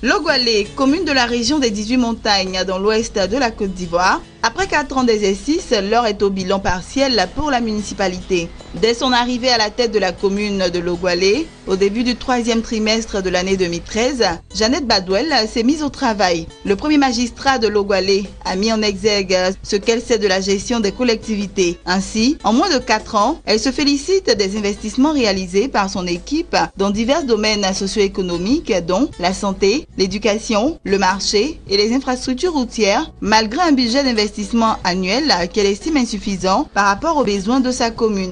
Logwalé, commune de la région des 18 montagnes dans l'ouest de la Côte d'Ivoire. Après 4 ans d'exercice, l'heure est au bilan partiel pour la municipalité. Dès son arrivée à la tête de la commune de Logwalé, au début du 3e trimestre de l'année 2013, Jeannette Badouel s'est mise au travail. Le premier magistrat de Logwalé a mis en exergue ce qu'elle sait de la gestion des collectivités. Ainsi, en moins de 4 ans, elle se félicite des investissements réalisés par son équipe dans divers domaines socio-économiques, dont la santé, l'éducation, le marché et les infrastructures routières, malgré un budget d'investissement annuel qu'elle estime insuffisant par rapport aux besoins de sa commune.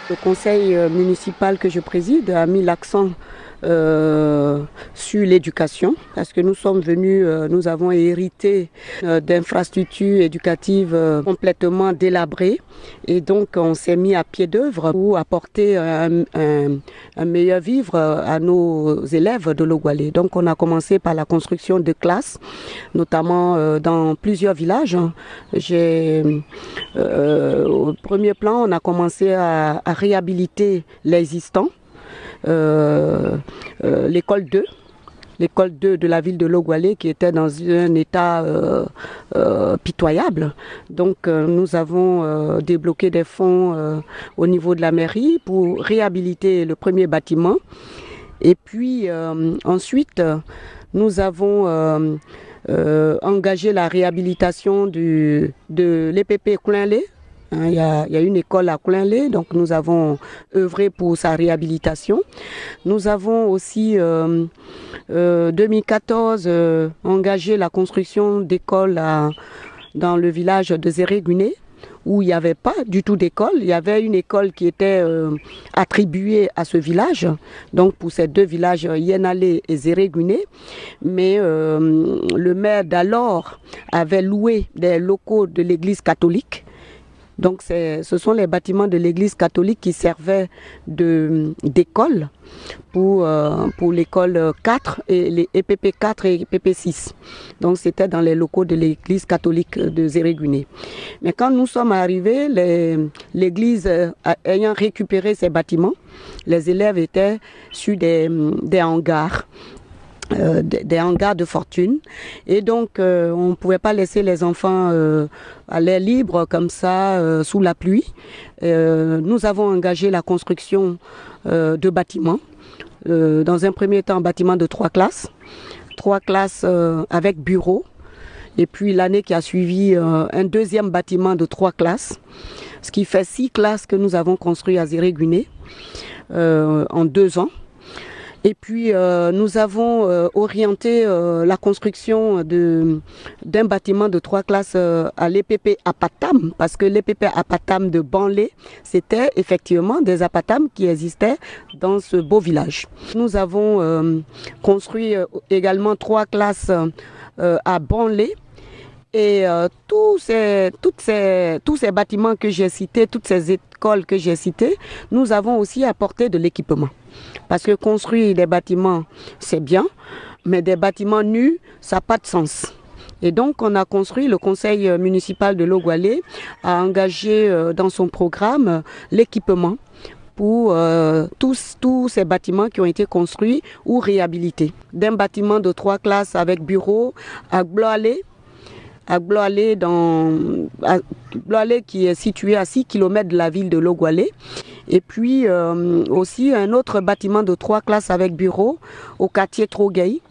Le conseil municipal que je préside a mis l'accent sur l'éducation parce que nous sommes venus, nous avons hérité d'infrastructures éducatives complètement délabrées et donc on s'est mis à pied d'œuvre pour apporter un meilleur vivre à nos élèves de Logwalé. Donc on a commencé par la construction de classes, notamment dans plusieurs villages. Au premier plan, on a commencé à réhabiliter l'existant. L'école 2 de la ville de Logwalé qui était dans un état pitoyable. Donc nous avons débloqué des fonds au niveau de la mairie pour réhabiliter le premier bâtiment. Et puis ensuite, nous avons engagé la réhabilitation de l'EPP Coulainlé. Il y a une école à Coulainlé, donc nous avons œuvré pour sa réhabilitation. Nous avons aussi, 2014, engagé la construction d'écoles dans le village de Zéréguné, où il n'y avait pas du tout d'école. Il y avait une école qui était attribuée à ce village, donc pour ces deux villages, Yenalé et Zéréguné. Mais le maire d'alors avait loué des locaux de l'église catholique. Donc ce sont les bâtiments de l'église catholique qui servaient d'école pour l'école 4 et les EPP 4 et EPP 6. Donc c'était dans les locaux de l'église catholique de Zéréguné. Mais quand nous sommes arrivés, l'église ayant récupéré ces bâtiments, les élèves étaient sur des hangars. Des hangars de fortune et donc on ne pouvait pas laisser les enfants à l'air libre comme ça sous la pluie. Nous avons engagé la construction de bâtiments, dans un premier temps un bâtiment de 3 classes avec bureaux, et puis l'année qui a suivi un deuxième bâtiment de 3 classes, ce qui fait 6 classes que nous avons construit à Zéréguné en 2 ans. Et puis nous avons orienté la construction d'un bâtiment de 3 classes à l'EPP Apatam, parce que l'EPP Apatam de Banlé, c'était effectivement des Apatam qui existaient dans ce beau village. Nous avons construit également 3 classes à Banlé. Et tous ces bâtiments que j'ai cités, toutes ces écoles que j'ai citées, nous avons aussi apporté de l'équipement. Parce que construire des bâtiments, c'est bien, mais des bâtiments nus, ça n'a pas de sens. Et donc, on a construit, le conseil municipal de Logwalé a engagé dans son programme l'équipement pour tous ces bâtiments qui ont été construits ou réhabilités. D'un bâtiment de 3 classes avec bureau à Bloalé, qui est situé à 6 km de la ville de Logwalé. Et puis aussi un autre bâtiment de 3 classes avec bureau au quartier Trogueil.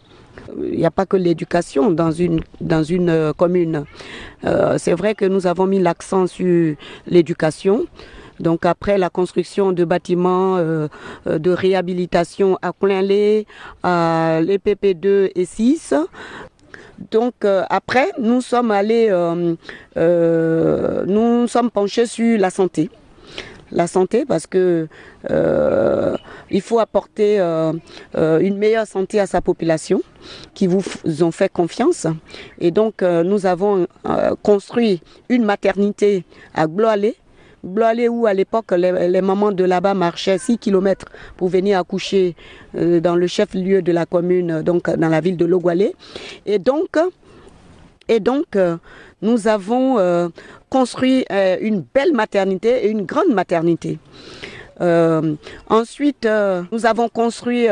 Il n'y a pas que l'éducation dans une commune. C'est vrai que nous avons mis l'accent sur l'éducation. Donc après la construction de bâtiments de réhabilitation à Coulainlé, à l'EPP 2 et 6, donc après, nous sommes penchés sur la santé. La santé parce que il faut apporter une meilleure santé à sa population qui vous ont fait confiance. Et donc nous avons construit une maternité à Bloalé où à l'époque les mamans de là-bas marchaient 6 km pour venir accoucher dans le chef-lieu de la commune, donc dans la ville de Logwalé. Et donc Nous avons construit une belle maternité et une grande maternité. Ensuite, nous avons construit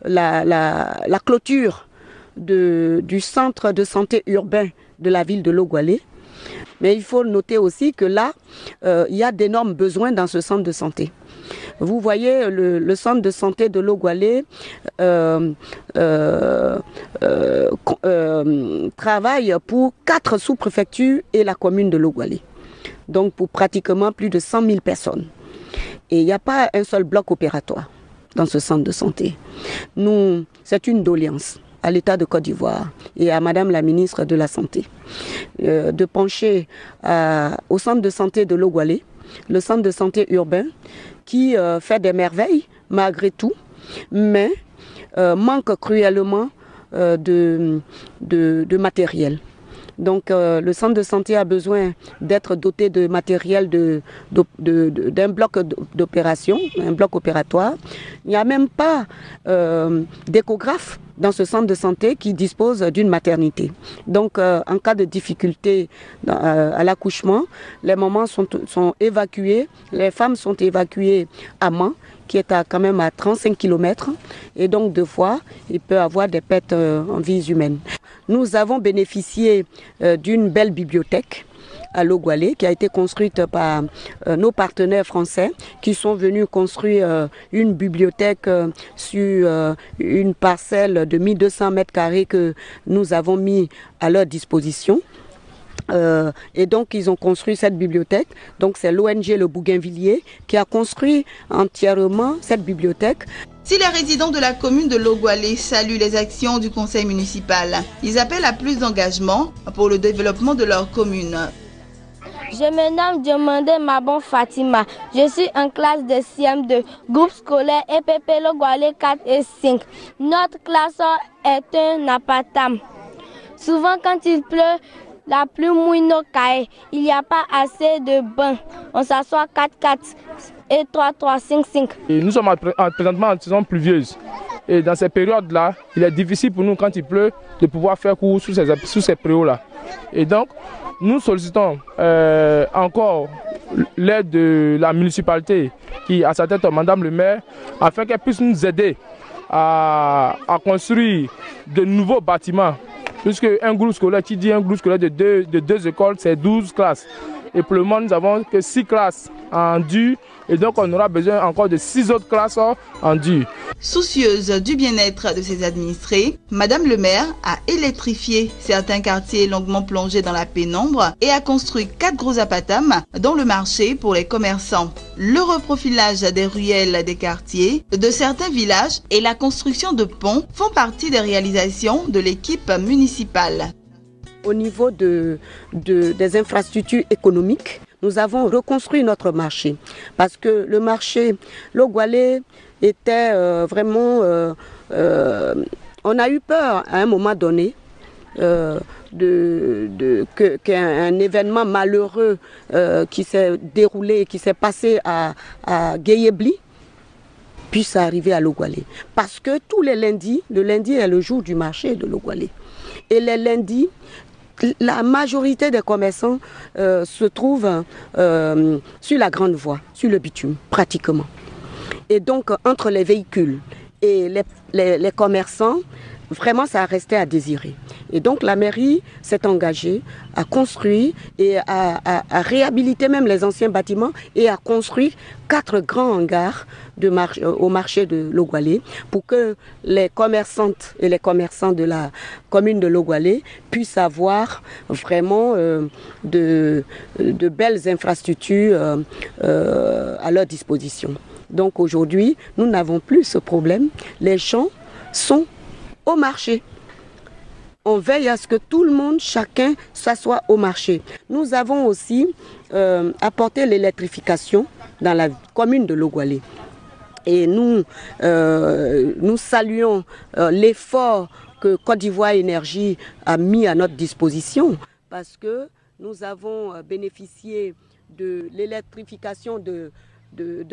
la clôture du centre de santé urbain de la ville de Logwalé. Mais il faut noter aussi que là, il y a d'énormes besoins dans ce centre de santé. Vous voyez, le centre de santé de Logwalé travaille pour 4 sous-préfectures et la commune de Logwalé. Donc pour pratiquement plus de 100 000 personnes. Et il n'y a pas un seul bloc opératoire dans ce centre de santé. C'est une doléance à l'État de Côte d'Ivoire et à Madame la ministre de la Santé de pencher au centre de santé de Logwalé, le centre de santé urbain qui fait des merveilles malgré tout, mais manque cruellement de matériel. Donc le centre de santé a besoin d'être doté de matériel d'un bloc d'opération, un bloc opératoire. Il n'y a même pas d'échographe dans ce centre de santé qui dispose d'une maternité. Donc en cas de difficulté à l'accouchement, les mamans sont évacuées, les femmes sont évacuées à Mans, qui est quand même à 35 km. Et donc, 2 fois, il peut y avoir des pertes en vies humaines. Nous avons bénéficié d'une belle bibliothèque à Logwalé qui a été construite par nos partenaires français qui sont venus construire une bibliothèque sur une parcelle de 1200 mètres carrés que nous avons mis à leur disposition. Et donc ils ont construit cette bibliothèque. Donc c'est l'ONG Le Bougainvilliers qui a construit entièrement cette bibliothèque. Si les résidents de la commune de Logwalé saluent les actions du conseil municipal, ils appellent à plus d'engagement pour le développement de leur commune. Je me nomme Diomandé Mabon Fatima. Je suis en classe de CM2, groupe scolaire EPP Logwalé 4 et 5. Notre classe est un apatam. Souvent quand il pleut, la pluie mouille nos cahiers. Il n'y a pas assez de bancs. On s'assoit 4-4 et 3-3-5-5. Nous sommes présentement en saison pluvieuse. Et dans ces périodes-là, il est difficile pour nous, quand il pleut, de pouvoir faire cours sous ces préaux-là. Et donc, nous sollicitons encore l'aide de la municipalité, qui a sa tête Madame le maire, afin qu'elle puisse nous aider à construire de nouveaux bâtiments. Puisque un groupe scolaire, qui dit un groupe scolaire de deux écoles, c'est 12 classes. Et pour le moment, nous n'avons que 6 classes en dur. Et donc, on aura besoin encore de 6 autres classes en dur. Soucieuse du bien-être de ses administrés, Madame le maire a électrifié certains quartiers longuement plongés dans la pénombre et a construit 4 gros apatams dans le marché pour les commerçants. Le reprofilage des ruelles des quartiers, de certains villages et la construction de ponts font partie des réalisations de l'équipe municipale. Au niveau des infrastructures économiques, nous avons reconstruit notre marché parce que le marché Logwalé était vraiment... on a eu peur à un moment donné qu'un événement malheureux qui s'est déroulé, qui s'est passé à Guéyébli, puisse arriver à Logwalé. Parce que tous les lundis, le lundi est le jour du marché de Logwalé. Et les lundis, la majorité des commerçants se trouvent sur la grande voie, sur le bitume, pratiquement. Et donc, entre les véhicules et les commerçants, vraiment, ça restait à désirer. Et donc, la mairie s'est engagée à construire et à réhabiliter même les anciens bâtiments et à construire 4 grands hangars au marché de Logwalé pour que les commerçantes et les commerçants de la commune de Logwalé puissent avoir vraiment de belles infrastructures à leur disposition. Donc aujourd'hui, nous n'avons plus ce problème. Les gens sont au marché. On veille à ce que tout le monde, chacun, s'assoie au marché. Nous avons aussi apporté l'électrification dans la commune de Logwalé. Et nous saluons l'effort que Côte d'Ivoire Énergie a mis à notre disposition parce que nous avons bénéficié de l'électrification de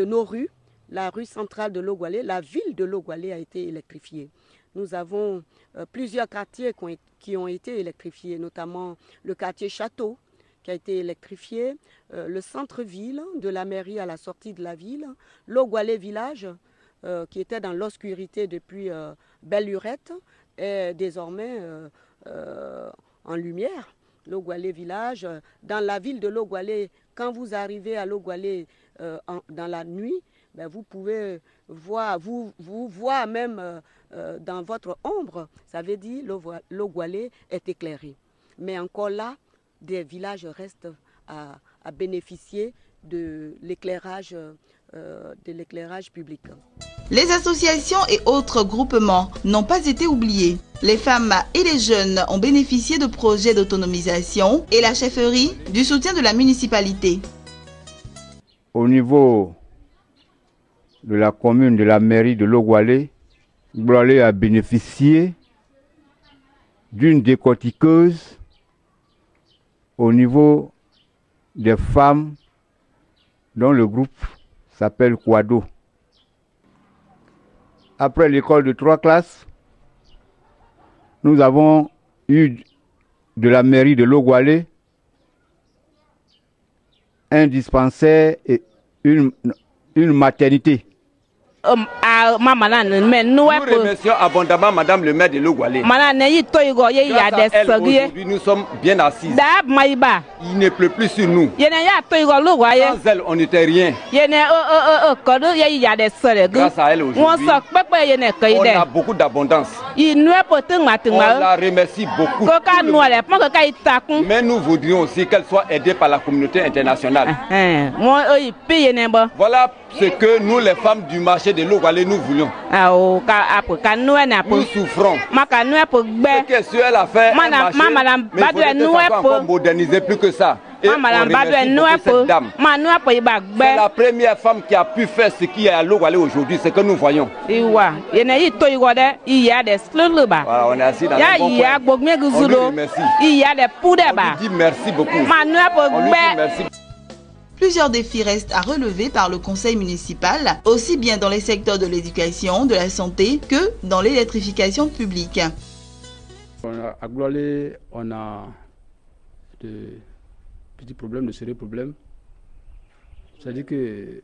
nos rues. la rue centrale de Logwalé, la ville de Logwalé a été électrifiée. Nous avons plusieurs quartiers qui ont été électrifiés, notamment le quartier Château qui a été électrifié, le centre-ville de la mairie à la sortie de la ville, Logwalé village qui était dans l'obscurité depuis belle lurette est désormais en lumière. Logwalé village, dans la ville de Logwalé, quand vous arrivez à Logwalé dans la nuit, ben vous pouvez voir, vous même dans votre ombre, ça veut dire Logwalé est éclairé. Mais encore là, des villages restent à bénéficier de l'éclairage public. Les associations et autres groupements n'ont pas été oubliés. Les femmes et les jeunes ont bénéficié de projets d'autonomisation et la chefferie du soutien de la municipalité. Au niveau de la commune de la mairie de Logwalé, Logwalé a bénéficié d'une décortiqueuse au niveau des femmes dont le groupe s'appelle Quado. Après l'école de 3 classes, nous avons eu de la mairie de Logwalé un dispensaire et une maternité. Nous remercions abondamment Madame le maire de Logwalé. Grâce à elle, aujourd'hui, nous sommes bien assis. Il ne pleut plus sur nous. Sans elle, on n'était rien. Grâce à elle, aujourd'hui, on a beaucoup d'abondance. On la remercie beaucoup. Mais nous voudrions aussi qu'elle soit aidée par la communauté internationale. Voilà ce que nous, les femmes du marché de Logwalé, nous voulons. Nous souffrons. Ce que sur elle a fait un marché, mais il faut encore moderniser plus que ça. Et on remercie beaucoup cette dame. C'est la première femme qui a pu faire ce qui est à Logwalé aujourd'hui, ce que nous voyons. Voilà, on est assis dans le bon point. On lui remercie. On lui dit merci beaucoup. On lui dit merci. Plusieurs défis restent à relever par le conseil municipal, aussi bien dans les secteurs de l'éducation, de la santé que dans l'électrification publique. À Logwalé, on a de petits problèmes, de sérieux problèmes. C'est-à-dire que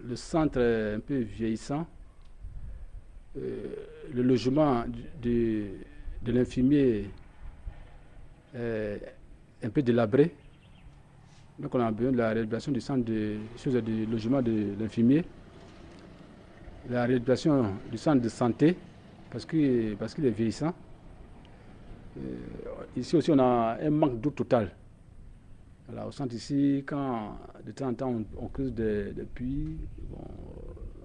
le centre est un peu vieillissant. Le logement de l'infirmier est un peu délabré. Donc on a besoin de la réhabilitation du centre de logement de l'infirmier, la réhabilitation du centre de santé parce qu'il est vieillissant. Ici aussi on a un manque d'eau total. Voilà, au centre ici, quand de temps en temps on creuse des puits, bon,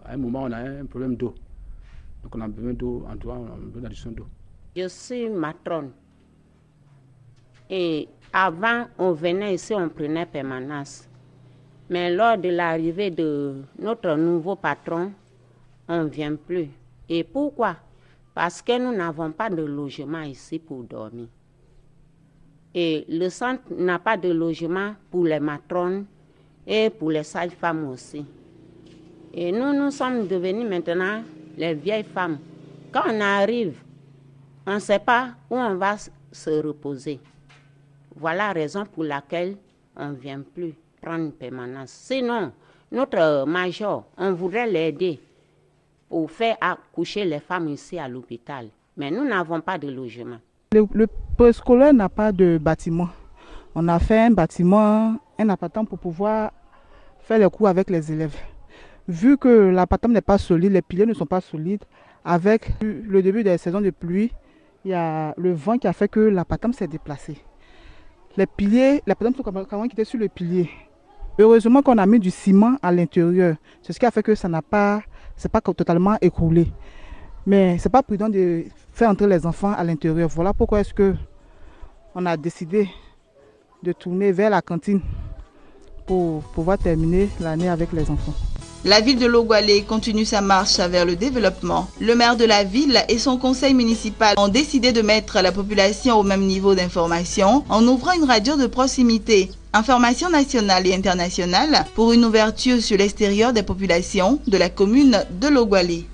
à un moment on a un problème d'eau. Donc on a besoin d'eau, en tout cas on a besoin d'addition d'eau. Je suis matrone. Et avant, on venait ici, on prenait permanence. Mais lors de l'arrivée de notre nouveau patron, on ne vient plus. Et pourquoi? Parce que nous n'avons pas de logement ici pour dormir. Et le centre n'a pas de logement pour les matrones et pour les sages-femmes aussi. Et nous sommes devenus maintenant les vieilles femmes. Quand on arrive, on ne sait pas où on va se reposer. Voilà la raison pour laquelle on ne vient plus prendre une permanence. Sinon, notre major, on voudrait l'aider pour faire accoucher les femmes ici à l'hôpital. Mais nous n'avons pas de logement. Le préscolaire n'a pas de bâtiment. On a fait un bâtiment, un appartement pour pouvoir faire les cours avec les élèves. Vu que l'appartement n'est pas solide, les piliers ne sont pas solides, avec le début des saisons de pluie, il y a le vent qui a fait que l'appartement s'est déplacé. Les piliers, les personnes sont carrément qui étaient sur le pilier. Heureusement qu'on a mis du ciment à l'intérieur. C'est ce qui a fait que ça n'a pas, c'est pas totalement écroulé. Mais c'est pas prudent de faire entrer les enfants à l'intérieur. Voilà pourquoi est-ce que on a décidé de tourner vers la cantine pour pouvoir terminer l'année avec les enfants. La ville de Logwalé continue sa marche vers le développement. Le maire de la ville et son conseil municipal ont décidé de mettre la population au même niveau d'information en ouvrant une radio de proximité. Informations nationales et internationales pour une ouverture sur l'extérieur des populations de la commune de Logwalé.